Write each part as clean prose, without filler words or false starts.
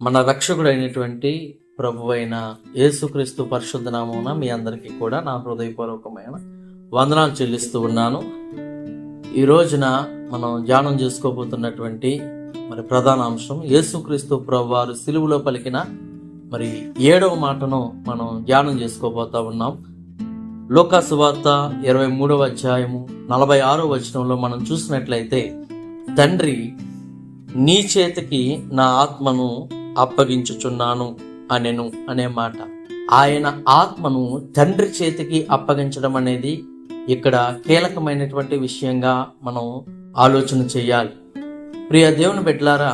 మన రక్షకుడైనటువంటి ప్రభువైన యేసుక్రీస్తు పరిశుద్ధ నామమున మీ అందరికీ కూడా నా హృదయపూర్వకమైన వందనాలు చెల్లిస్తూ ఉన్నాను. ఈ రోజున మనం ధ్యానం చేసుకోబోతున్నటువంటి ప్రధాన అంశం యేసుక్రీస్తు ప్రభువారు సిలువలో పలికిన 7వ మాటను మనం ధ్యానం చేసుకోబోతా ఉన్నాం. లూకా సువార్త 23వ అధ్యాయము 46వ వచనంలో మనం చూసినట్లయితే, తండ్రి నీ చేతికి నా ఆత్మను అప్పగించుచున్నాను అనే మాట. ఆయన ఆత్మను తండ్రి చేతికి అప్పగించడం అనేది ఇక్కడ కీలకమైనటువంటి విషయంగా మనం ఆలోచన చేయాలి. ప్రియ దేవుని బిడ్డలారా,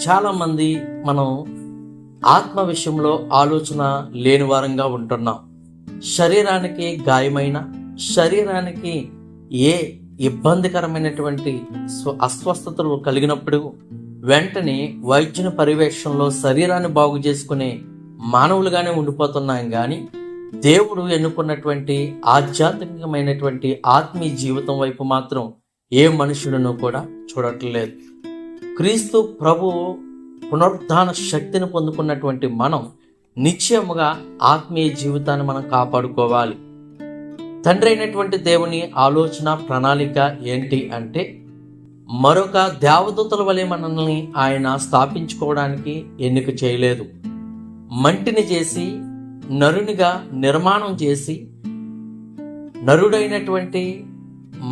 చాలా మంది మనం ఆత్మ విషయంలో ఆలోచన లేని వారంగా ఉంటున్నాం. శరీరానికి గాయమైన, శరీరానికి ఏ ఇబ్బందికరమైనటువంటి అస్వస్థతలు కలిగినప్పుడు వెంటనే వైద్యుని పర్యవేక్షణలో శరీరాన్ని బాగు చేసుకునే మానవులుగానే ఉండిపోతున్నాం. కానీ దేవుడు ఎన్నుకున్నటువంటి ఆధ్యాత్మికమైనటువంటి ఆత్మీయ జీవితం వైపు మాత్రం ఏ మనుషులను కూడా చూడట్లేదు. క్రీస్తు ప్రభు పునరుద్ధాన శక్తిని పొందుకున్నటువంటి మనం నిశ్చయముగా ఆత్మీయ జీవితాన్ని మనం కాపాడుకోవాలి. తండ్రి అయినటువంటి దేవుని ఆలోచన ప్రణాళిక ఏంటి అంటే, మరొక దేవదూతల వలె మనల్ని ఆయన స్థాపించుకోవడానికి ఎన్నిక చేయలేదు. మంటిని చేసి నరునిగా నిర్మాణం చేసి నరుడైనటువంటి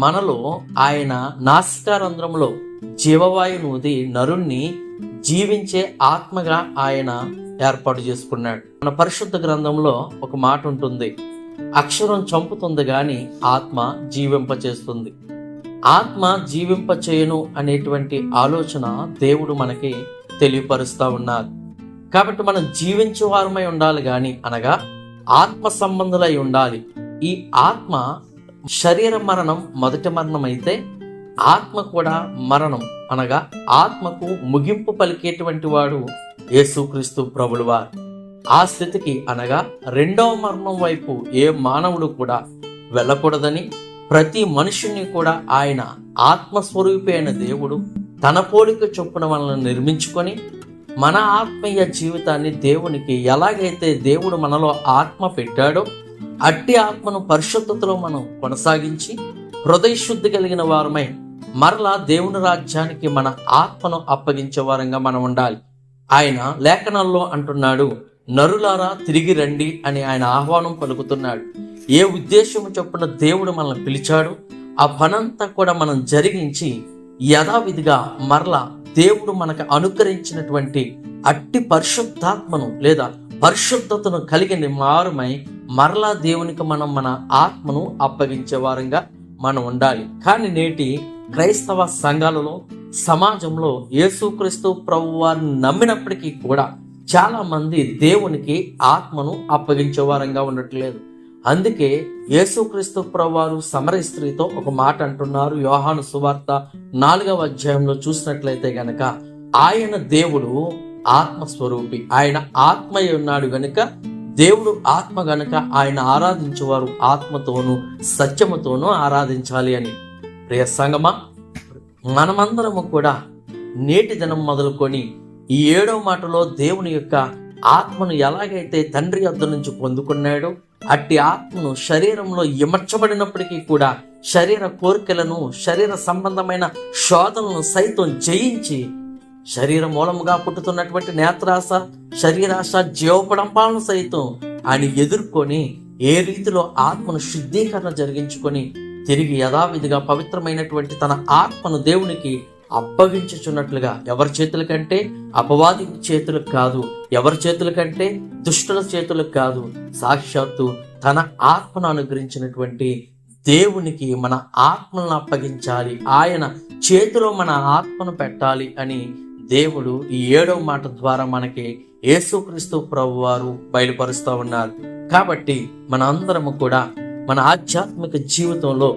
మనలో ఆయన నాసికారంధ్రంలో జీవవాయువును ఊది నరుణ్ణి జీవించే ఆత్మగా ఆయన ఏర్పాటు చేసుకున్నాడు. మన పరిశుద్ధ గ్రంథంలో ఒక మాట ఉంటుంది, అక్షరం చంపుతుంది గాని ఆత్మ జీవింప చేస్తుంది. ఆత్మ జీవింప చేయను అనేటువంటి ఆలోచన దేవుడు మనకి తెలియపరుస్తూ ఉన్నారు. కాబట్టి మనం జీవించే వారమై ఉండాలి గాని, అనగా ఆత్మ సంబంధులై ఉండాలి. ఈ ఆత్మ శరీర మరణం మొదటి మరణం అయితే, ఆత్మ కూడా మరణం, అనగా ఆత్మకు ముగింపు పలికేటువంటి వాడు యేసుక్రీస్తు ప్రభుల వారు. ఆ స్థితికి, అనగా రెండవ మరణం వైపు ఏ మానవుడు కూడా వెళ్ళకూడదని, ప్రతి మనుషుని కూడా ఆయన ఆత్మస్వరూపి అయిన దేవుడు తన పోలిక చొప్పున మనల్ని నిర్మించుకొని మన ఆత్మీయ జీవితాన్ని దేవునికి ఎలాగైతే దేవుడు మనలో ఆత్మ పెట్టాడో అట్టి ఆత్మను పరిశుద్ధతలో మనం కొనసాగించి హృదయ శుద్ధి కలిగిన వారమై మరలా దేవుని రాజ్యానికి మన ఆత్మను అప్పగించే వారంగా మనం ఉండాలి. ఆయన లేఖనాల్లో అంటున్నాడు, నరులారా తిరిగి రండి అని ఆయన ఆహ్వానం పలుకుతున్నాడు. ఏ ఉద్దేశము చొప్పున దేవుడు మనల్ని పిలిచాడు ఆ పనంతా కూడా మనం జరిగించి యథావిధిగా మరలా దేవుడు మనకు అనుగ్రహించినటువంటి అట్టి పరిశుద్ధాత్మను లేదా పరిశుద్ధతను కలిగిన వారమై మరలా దేవునికి మనం మన ఆత్మను అప్పగించే వారంగా మనం ఉండాలి. కానీ నేటి క్రైస్తవ సంఘాలలో, సమాజంలో యేసుక్రీస్తు ప్రభు వారిని నమ్మినప్పటికీ కూడా చాలా మంది దేవునికి ఆత్మను అప్పగించే వారంగా ఉండట్లేదు. అందుకే యేసుక్రీస్తు ప్రభువారు సమరయ స్త్రీతో ఒక మాట అంటున్నారు. యోహాను సువార్త 4వ అధ్యాయంలో చూసినట్లయితే గనక, ఆయన దేవుడు ఆత్మస్వరూపి, ఆయన ఆత్మయే ఉన్నాడు గనుక దేవుడు ఆత్మ గనుక ఆయన ఆరాధించేవారు ఆత్మతోనూ సత్యముతోనూ ఆరాధించాలి అని. ప్రియ సంగమా, మనమందరము కూడా నేటి దినం మొదలుకొని ఈ 7వ మాటలో దేవుని యొక్క ఆత్మను ఎలాగైతే తండ్రి వద్ద నుంచి పొందుకున్నాడో అట్టి ఆత్మను శరీరంలో ఇమర్చబడినప్పటికీ కూడా శరీర కోరికలను, శరీర సంబంధమైన శోధనలను సైతం జయించి శరీర మూలముగా పుట్టుతున్నటువంటి నేత్రాశ, శరీరాశ, జీవపడంపాలను సైతం ఆయన ఎదుర్కొని ఏ రీతిలో ఆత్మను శుద్ధీకరణ జరిగించుకొని తిరిగి యథావిధిగా పవిత్రమైనటువంటి తన ఆత్మను దేవునికి అప్పగించుచున్నట్లుగా, ఎవరి చేతులకంటే అపవాది చేతులకు కాదు, ఎవరి చేతులకంటే దుష్టుల చేతులకు కాదు, సాక్షాత్తు తన ఆత్మను అనుగ్రహించినటువంటి దేవునికి మన ఆత్మలను అప్పగించాలి, ఆయన చేతిలో మన ఆత్మను పెట్టాలి అని దేవుడు ఈ 7వ మాట ద్వారా మనకి యేసుక్రీస్తు ప్రభువారు బయలుపరుస్తూ ఉన్నారు. కాబట్టి మన అందరము కూడా మన ఆధ్యాత్మిక జీవితంలో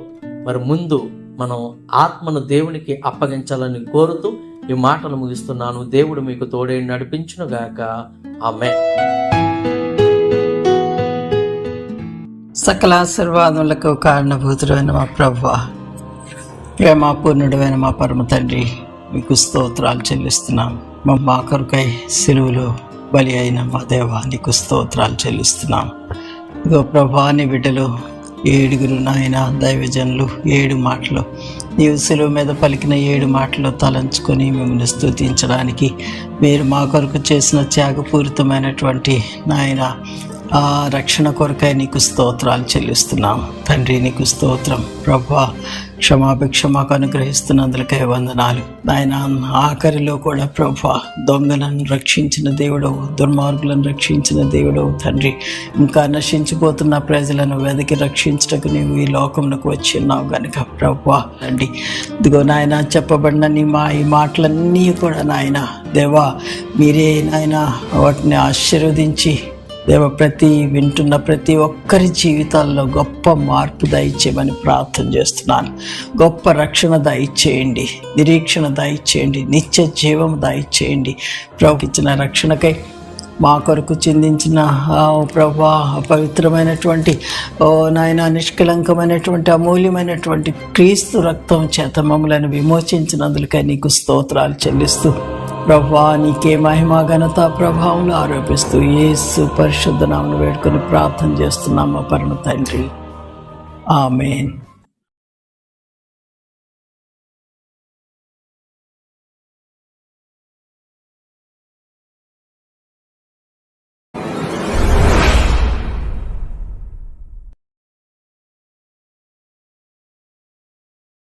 ముందు మనం ఆత్మను దేవునికి అప్పగించాలని కోరుతూ ఈ మాటలు ముగిస్తున్నాను. దేవుడు మీకు తోడే నడిపించును గాక. ఆమేన్. సకల ఆశీర్వాదములకు కారణభూతుడైన మా ప్రభువా, ప్రేమపూర్ణుడైన మా పరమ తండ్రి, మీకు స్తోత్రాలు చెల్లిస్తున్నాము. మా కొరకై సిలువలో బలి అయిన మా దేవా నీకు స్తోత్రాలు చెల్లిస్తున్నాం. ఇదిగో ప్రభా, నీ బిడ్డలు 7 నాయన దైవజనులు 7 మాటలు నీవు సిలువ మీద పలికిన 7 మాటలు తలంచుకొని మిమ్మల్ని స్తుతించడానికి మీరు మా కొరకు చేసిన త్యాగపూరితమైనటువంటి నాయన ఆ రక్షణ కొరకై నీకు స్తోత్రాలు చెల్లిస్తున్నాం తండ్రి. నీకు స్తోత్రం ప్రభా. క్షమాభిక్ష మాకు అనుగ్రహిస్తున్నందులకై వందనాలు నాయన. ఆఖరిలో కూడా ప్రభా, దొంగలను రక్షించిన దేవుడవు, దుర్మార్గులను రక్షించిన దేవుడవు తండ్రి. ఇంకా నశించిపోతున్న ప్రజలను వెతికి రక్షించటకు నీవు ఈ లోకంలోకి వచ్చి ఉన్నావు కనుక ప్రభా అండి. ఇదిగో నాయన, చెప్పబడిన ఈ మాటలన్నీ కూడా నాయన దేవా మీరే నాయన వాటిని ఆశీర్వదించి దేవ వింటున్న ప్రతి ఒక్కరి జీవితాల్లో గొప్ప మార్పు దయచేయమని ప్రార్థన చేస్తున్నాను. గొప్ప రక్షణ దయచేయండి, నిరీక్షణ దయచేయండి, నిత్య జీవం దయచేయండి. ప్రభు ఇచ్చిన రక్షణకై మా కొరకు చిందించిన ప్రభా పవిత్రమైనటువంటి నాయన నిష్కలంకమైనటువంటి అమూల్యమైనటువంటి క్రీస్తు రక్తం చేత మమ్మలను విమోచించినందుకై నీకు స్తోత్రాలు చెల్లిస్తూ ప్రభా నీకే మహిమ ఘనత ప్రభావంలో ఆరోపిస్తూ యేసు పరిశుద్ధ నామమున వేడుకొని ప్రార్థన చేస్తున్నాము పరమ తండ్రి. ఆమేన్.